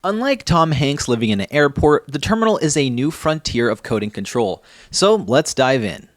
Unlike Tom Hanks living in an airport, the terminal is a new frontier of coding control. So let's dive in.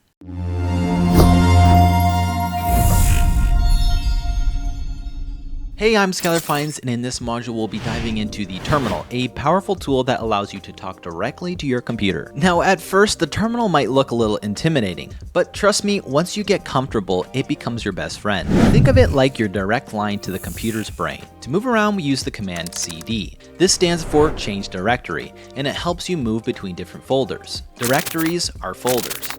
Hey, I'm Skylar Fines, and in this module we'll be diving into the terminal, a powerful tool that allows you to talk directly to your computer. Now, at first, the terminal might look a little intimidating, but trust me, once you get comfortable, it becomes your best friend. Think of it like your direct line to the computer's brain. To move around, we use the command cd. This stands for change directory, and it helps you move between different folders. Directories are folders.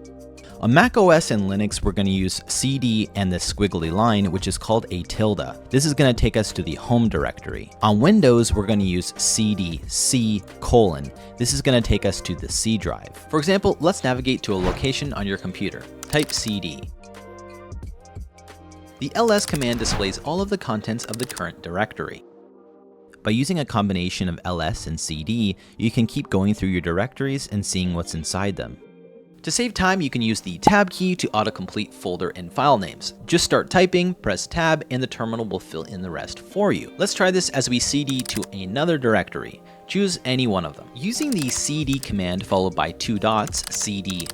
On Mac OS and Linux, we're going to use cd and this squiggly line, which is called a tilde. This is going to take us to the home directory. On Windows, we're going to use cd c:. This is going to take us to the C drive. For example, let's navigate to a location on your computer. Type cd. The ls command displays all of the contents of the current directory. By using a combination of ls and cd, you can keep going through your directories and seeing what's inside them. To save time, you can use the tab key to autocomplete folder and file names. Just start typing, press tab, and the terminal will fill in the rest for you. Let's try this as we cd to another directory. Choose any one of them. Using the cd command followed by two dots, cd ...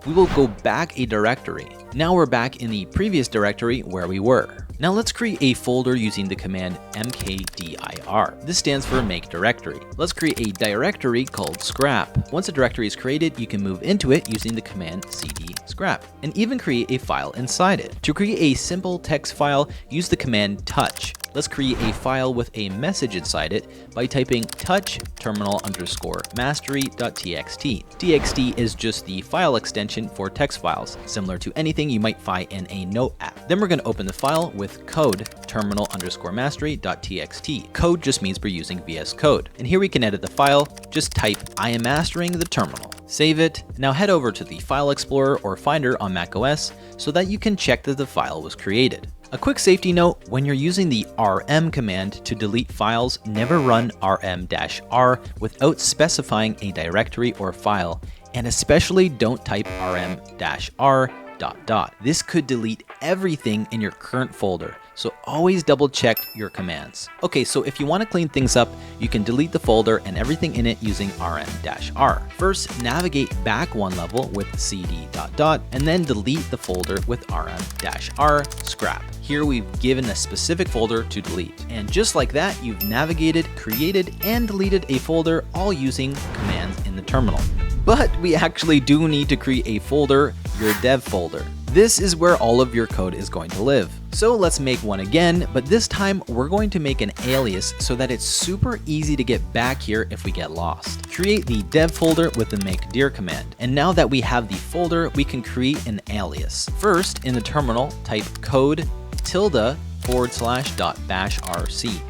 we will go back a directory. Now we're back in the previous directory where we were. Now let's create a folder using the command mkdir. This stands for make directory. Let's create a directory called scrap. Once a directory is created, you can move into it using the command cd scrap, and even create a file inside it. To create a simple text file, use the command touch. Let's create a file with a message inside it by typing touch terminal_mastery.txt. txt is just the file extension for text files, similar to anything you might find in a Note app. Then we're going to open the file with code terminal_mastery.txt. Code just means we're using VS Code. And here we can edit the file. Just type I am mastering the terminal. Save it. Now head over to the File Explorer or Finder on macOS so that you can check that the file was created. A quick safety note, when you're using the rm command to delete files, never run rm-r without specifying a directory or file, and especially don't type rm-r ... This could delete everything in your current folder, so always double check your commands. Okay, so if you want to clean things up, you can delete the folder and everything in it using rm-r. First, navigate back one level with cd ... and then delete the folder with rm-r scrap. Here we've given a specific folder to delete. And just like that, you've navigated, created, and deleted a folder all using commands in the terminal. But we actually do need to create a folder, your dev folder. This is where all of your code is going to live. So let's make one again, but this time we're going to make an alias so that it's super easy to get back here if we get lost. Create the dev folder with the make dir command. And now that we have the folder, we can create an alias. First, in the terminal, type code ~/.bashrc.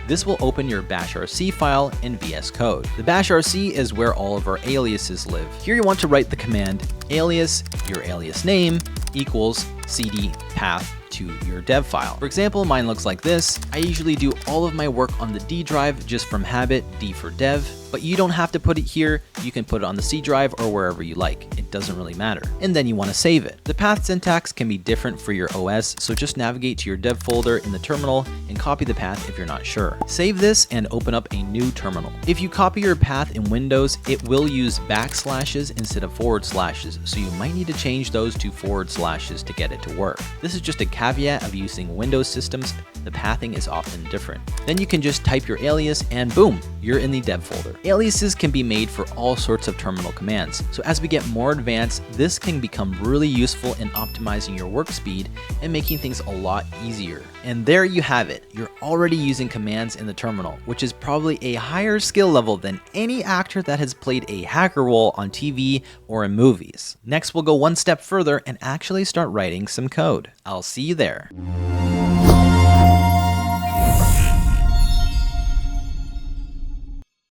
This will open your bashrc file in VS Code. The bashrc is where all of our aliases live. Here you want to write the command alias, your alias name, equals cd path to your dev file. For example, mine looks like this. I usually do all of my work on the D drive just from habit, D for dev, but you don't have to put it here. You can put it on the C drive or wherever you like. It doesn't really matter. And then you want to save it. The path syntax can be different for your OS, so just navigate to your dev folder in the terminal and copy the path if you're not sure. Save this and open up a new terminal. If you copy your path in Windows, it will use backslashes instead of forward slashes, so you might need to change those to forward slashes to get it to work. This is just a caveat of using Windows systems. The pathing is often different. Then you can just type your alias and boom, you're in the dev folder. Aliases can be made for all sorts of terminal commands. So as we get more advanced, this can become really useful in optimizing your work speed and making things a lot easier. And there you have it. You're already using commands in the terminal, which is probably a higher skill level than any actor that has played a hacker role on TV or in movies. Next, we'll go one step further and actually start writing some code. I'll see you there.